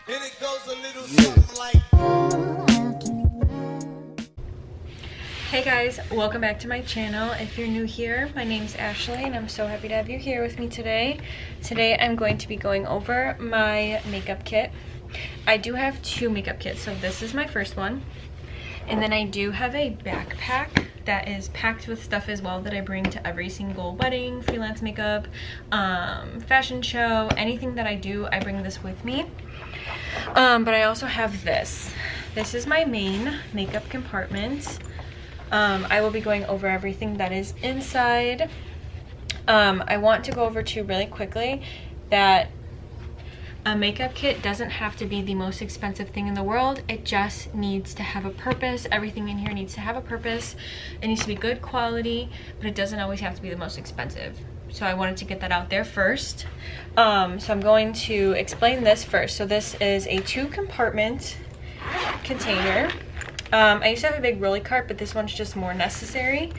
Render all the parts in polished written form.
And it goes a little something like. Hey guys, welcome back to my channel. If you're new here, my name is Ashley and I'm so happy to have you here with me today. Today I'm going to be going over my makeup kit. I do have two makeup kits, so this is my first one. And then I do have a backpack that is packed with stuff as well that I bring to every single wedding, freelance makeup, fashion show, anything that I do, I bring this with me. But I also have this. This is my main makeup compartment. I will be going over everything that is inside. I want to go over too really quickly that a makeup kit doesn't have to be the most expensive thing in the world. It just needs to have a purpose. Everything in here needs to have a purpose. It needs to be good quality, but it doesn't always have to be the most expensive. So I wanted to get that out there first. So I'm going to explain this first. So this is a 2-compartment container. I used to have a big rolly cart, but this one's just more necessary.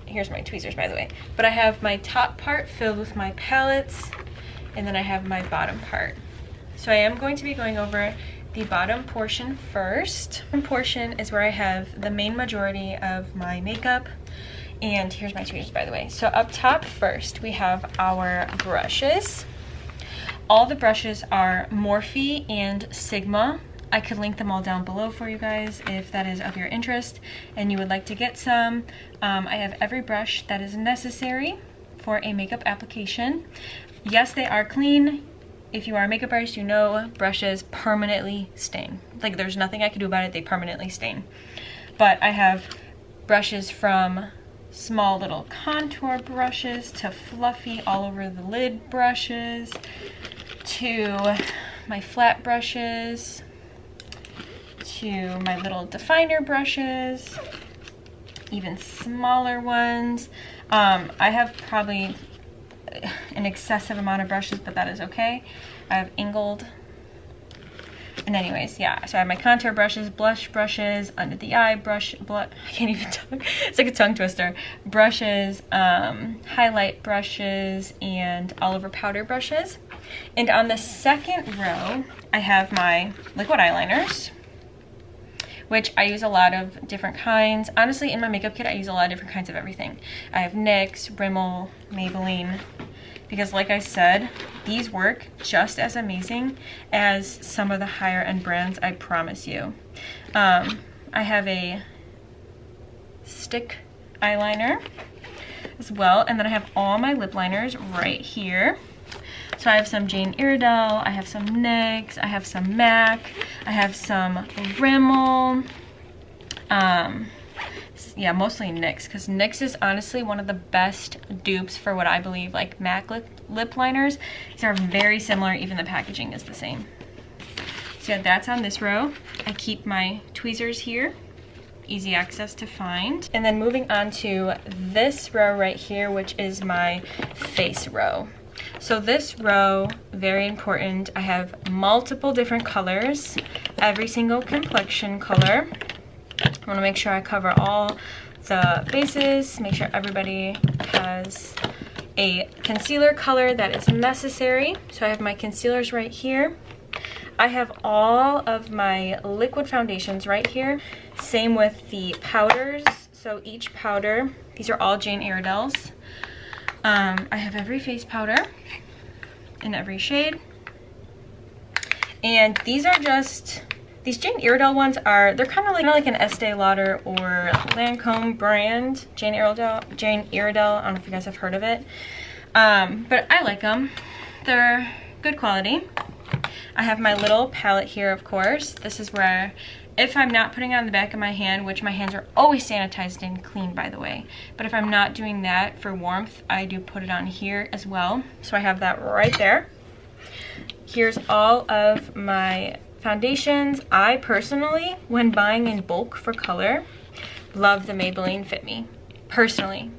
Here's my tweezers, by the way. But I have my top part filled with my palettes, and then I have my bottom part. So I am going to be going over the bottom portion first. The portion is where I have the main majority of my makeup. And here's my tweezers, by the way. So up top first, we have our brushes. All the brushes are Morphe and Sigma. I could link them all down below for you guys if that is of your interest and you would like to get some. I have every brush that is necessary for a makeup application. Yes, they are clean. If you are a makeup artist, you know brushes permanently stain. Like, there's nothing I can do about it, they permanently stain. But I have brushes from small little contour brushes to fluffy all over the lid brushes to my flat brushes to my little definer brushes, even smaller ones. I have probably an excessive amount of brushes, but that is okay. I have angled. And anyways, yeah, so I have my contour brushes, blush brushes, under the eye brush, I can't even talk, it's like a tongue twister, brushes, highlight brushes, and all over powder brushes. And on the second row, I have my liquid eyeliners, which I use a lot of different kinds. Honestly, in my makeup kit, I use a lot of different kinds of everything. I have NYX, Rimmel, Maybelline, because like I said, these work just as amazing as some of the higher end brands, I promise you. I have a stick eyeliner as well, and then I have all my lip liners right here. So I have some Jane Iredale, I have some NYX, I have some MAC, I have some Rimmel. Yeah, mostly NYX, because NYX is honestly one of the best dupes for what I believe like MAC lip liners. These are very similar, even the packaging is the same. So yeah, that's on this row. I keep my tweezers here, easy access to find. And then moving on to this row right here, which is my face row. So this row, very important. I have multiple different colors, every single complexion color. I want to make sure I cover all the bases, make sure everybody has a concealer color that is necessary. So I have my concealers right here. I have all of my liquid foundations right here. Same with the powders. So each powder, these are all Jane Iredale's. I have every face powder in every shade. And these are just, these Jane Iredale ones are, they're kind of like an Estee Lauder or Lancome brand. Jane Iredale, I don't know if you guys have heard of it. But I like them. They're good quality. I have my little palette here, of course. This is where, if I'm not putting it on the back of my hand, which my hands are always sanitized and clean, by the way, but if I'm not doing that for warmth, I do put it on here as well. So I have that right there. Here's all of my foundations. I personally, when buying in bulk for color, love the Maybelline Fit Me. Personally,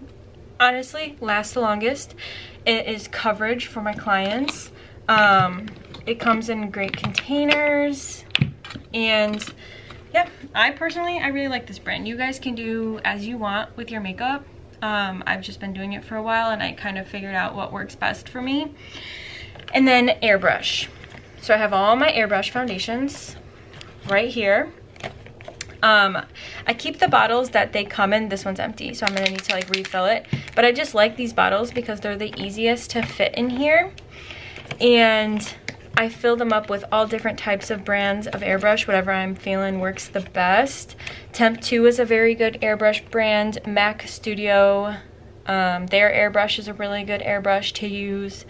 honestly, lasts the longest. It is coverage for my clients. It comes in great containers, and yeah, I really like this brand. You guys can do as you want with your makeup. I've just been doing it for a while and I kind of figured out what works best for me. And then Airbrush. So I have all my Airbrush foundations right here. I keep the bottles that they come in. This one's empty, so I'm gonna need to like refill it. But I just like these bottles because they're the easiest to fit in here. And I fill them up with all different types of brands of airbrush. Whatever I'm feeling works the best. Temp 2 is a very good airbrush brand. Mac Studio, their airbrush is a really good airbrush to use.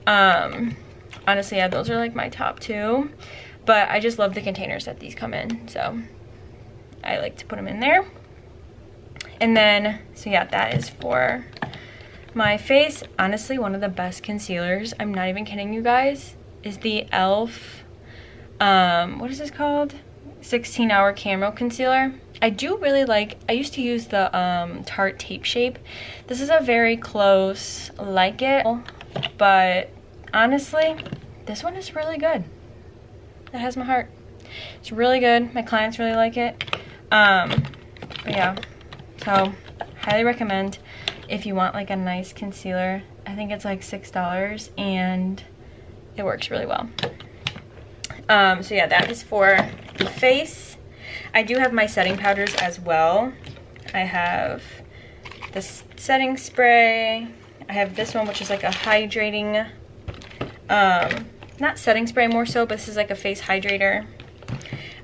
Honestly, yeah, those are like my top 2. But I just love the containers that these come in, so I like to put them in there. And then, so yeah, that is for my face. Honestly, one of the best concealers, I'm not even kidding you guys, is the e.l.f. What is this called? 16-hour Camo Concealer. I do really like, I used to use the Tarte Tape Shape. This is a very close like it, but honestly, this one is really good. It has my heart. It's really good. My clients really like it. But yeah, so highly recommend if you want like a nice concealer. I think it's like $6 and it works really well. So yeah, that is for the face. I do have my setting powders as well. I have this setting spray. I have this one, which is like a hydrating, not setting spray more so, but this is like a face hydrator.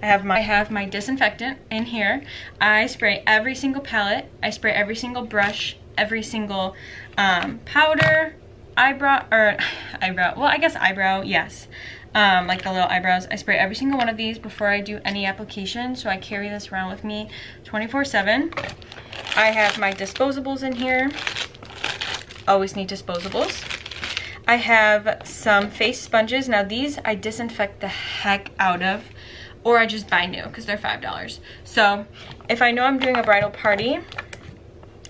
I have my disinfectant in here. I spray every single palette. I spray every single brush, every single powder, eyebrow, well, I guess eyebrow, yes. Like the little eyebrows. I spray every single one of these before I do any application, so I carry this around with me 24/7. I have my disposables in here. Always need disposables. I have some face sponges. Now these I disinfect the heck out of, or I just buy new because they're $5. So if I know I'm doing a bridal party,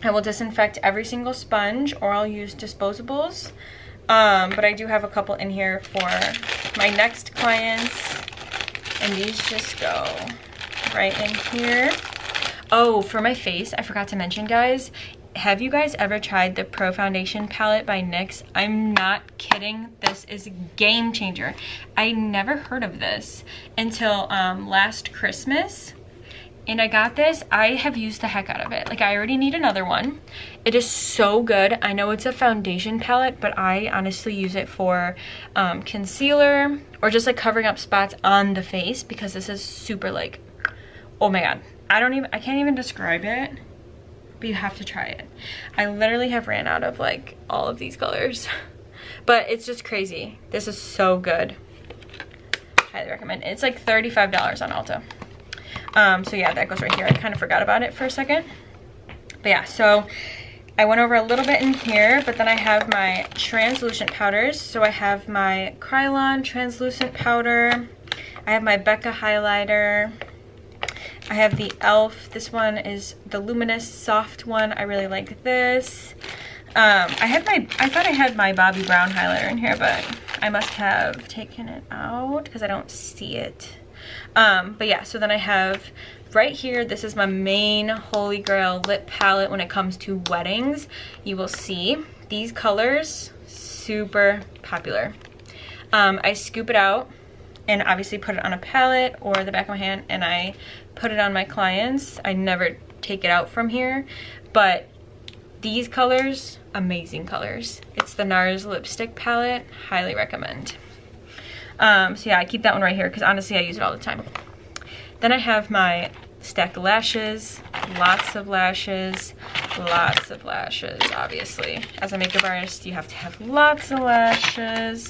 I will disinfect every single sponge, or I'll use disposables. But I do have a couple in here for my next clients, and these just go right in here. Oh, for my face, I forgot to mention, guys, have you guys ever tried the Pro Foundation palette by NYX? I'm not kidding. This is a game changer. I never heard of this until last Christmas, and I got this. I have used the heck out of it. Like, I already need another one. It is so good. I know it's a foundation palette, but I honestly use it for concealer or just like covering up spots on the face, because this is super like, oh my god. I can't even describe it. But you have to try it. I literally have ran out of like all of these colors, but it's just crazy. This is so good. Highly recommend. It's like $35 on Ulta. So yeah, that goes right here. I kind of forgot about it for a second, but yeah, so I went over a little bit in here, but then I have my translucent powders. So I have my Krylon translucent powder. I have my Becca highlighter. I have the e.l.f. This one is the luminous soft one. I really like this. I thought I had my Bobbi Brown highlighter in here, but I must have taken it out because I don't see it. But yeah, so then I have right here, this is my main holy grail lip palette when it comes to weddings. You will see these colors, super popular. I scoop it out and obviously put it on a palette or the back of my hand, and I put it on my clients. I never take it out from here, but these colors, amazing colors. It's the Nars Lipstick palette, highly recommend. So yeah, I keep that one right here because honestly I use it all the time. Then I have my stack of lashes, lots of lashes, obviously. As a makeup artist, you have to have lots of lashes.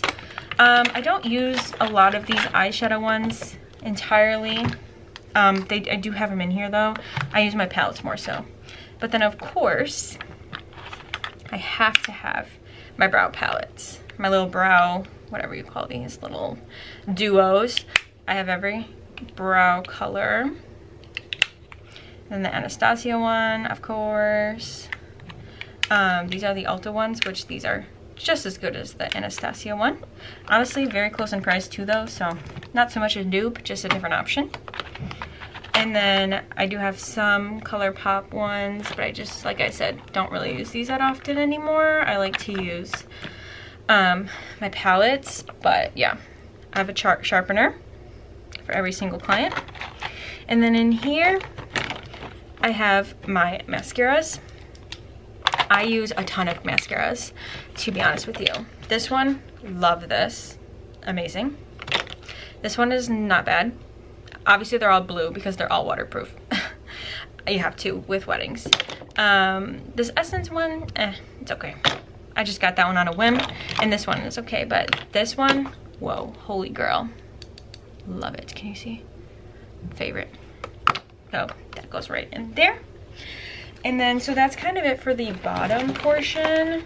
I don't use a lot of these eyeshadow ones entirely. I do have them in here though. I use my palettes more so. But then of course, I have to have my brow palettes. My little brow, whatever you call these little duos. I have every brow color. Then the Anastasia one, of course. These are the Ulta ones, which these are just as good as the Anastasia one. Honestly, very close in price too though, so not so much a dupe, just a different option. And then I do have some ColourPop ones, but I just, like I said, don't really use these that often anymore. I like to use my palettes, but yeah. I have a chart sharpener for every single client. And then in here, I have my mascaras. I use a ton of mascaras, to be honest with you. This one, love this. Amazing. This one is not bad. Obviously, they're all blue because they're all waterproof. You have to with weddings. This Essence one, it's okay. I just got that one on a whim, and this one is okay, but this one, whoa, holy girl. Love it. Can you see? Favorite. So that goes right in there. And then, so that's kind of it for the bottom portion.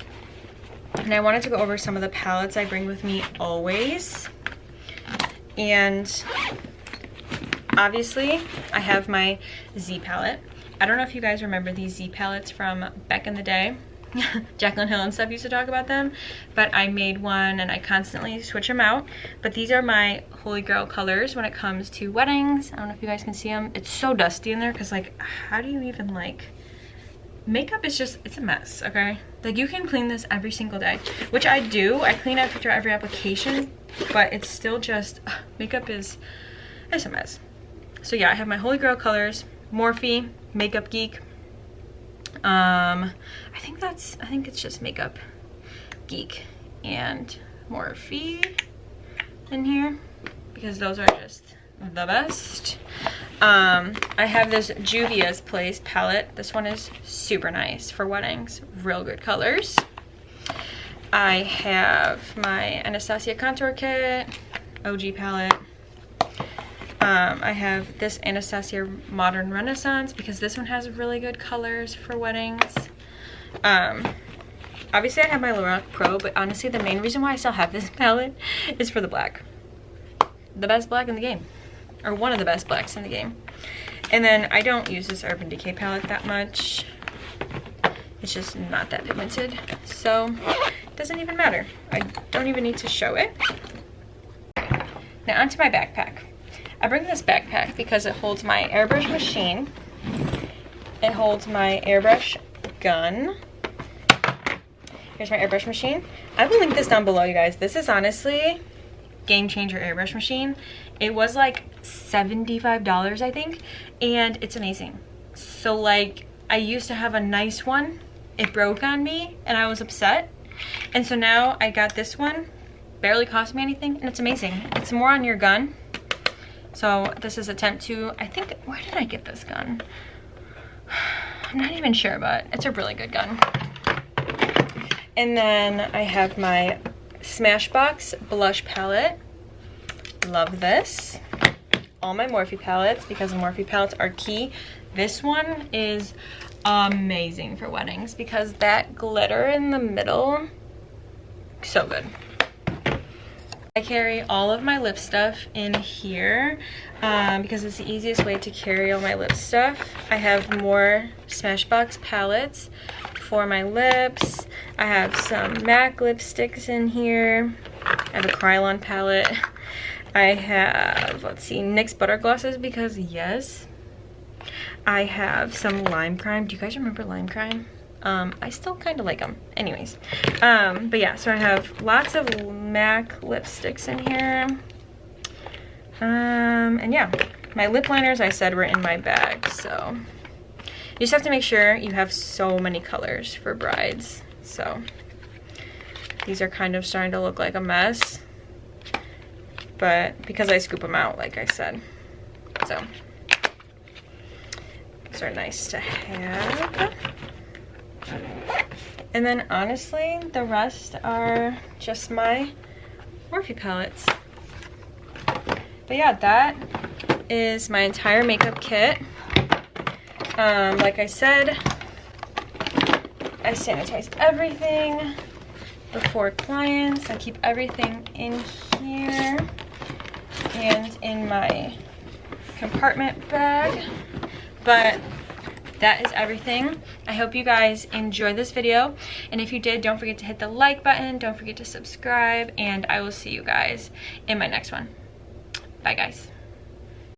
And I wanted to go over some of the palettes I bring with me always. And obviously, I have my Z palette. I don't know if you guys remember these Z palettes from back in the day. Jaclyn Hill and stuff used to talk about them, but I made one and I constantly switch them out. But these are my holy grail colors when it comes to weddings. I don't know if you guys can see them. It's so dusty in there because, like, how do you even, like, makeup is just, it's a mess, okay? Like, you can clean this every single day, which I do. I clean after every application, but it's still just, makeup is, it's a mess. So yeah, I have my holy grail colors, Morphe, Makeup Geek. I think it's just Makeup Geek and Morphe in here because those are just the best. I have this Juvia's Place palette. This one is super nice for weddings. Real good colors. I have my Anastasia contour kit, OG palette. I have this Anastasia Modern Renaissance because this one has really good colors for weddings. Obviously I have my Lorac Pro, but honestly the main reason why I still have this palette is for the black. The best black in the game. Or one of the best blacks in the game. And then I don't use this Urban Decay palette that much. It's just not that pigmented. So it doesn't even matter. I don't even need to show it. Now onto my backpack. I bring this backpack because it holds my airbrush machine. It holds my airbrush gun. Here's my airbrush machine. I will link this down below, you guys. This is honestly game changer airbrush machine. It was like $75, I think, and it's amazing. So like, I used to have a nice one. It broke on me and I was upset. And so now I got this one. Barely cost me anything and it's amazing. It's more on your gun. So this is attempt to, I think, where did I get this gun? I'm not even sure, but it's a really good gun. And then I have my Smashbox blush palette. Love this. All my Morphe palettes, because the Morphe palettes are key. This one is amazing for weddings because that glitter in the middle, so good. I carry all of my lip stuff in here because it's the easiest way to carry all my lip stuff. I have more Smashbox palettes for my lips. I have some MAC lipsticks in here. I have a Krylon palette. I have, let's see, NYX butter glosses because yes. I have some lime crime. Do you guys remember lime crime? I still kind of like them. Anyways, but yeah, so I have lots of MAC lipsticks in here. And yeah, my lip liners I said were in my bag, so you just have to make sure you have so many colors for brides. So these are kind of starting to look like a mess, but because I scoop them out, like I said, so these are nice to have. And then honestly, the rest are just my Morphe palettes. But yeah, that is my entire makeup kit. Like I said, I sanitize everything before clients. I keep everything in here and in my compartment bag. But that is everything. I hope you guys enjoyed this video. And if you did, don't forget to hit the like button. Don't forget to subscribe. And I will see you guys in my next one. Bye, guys.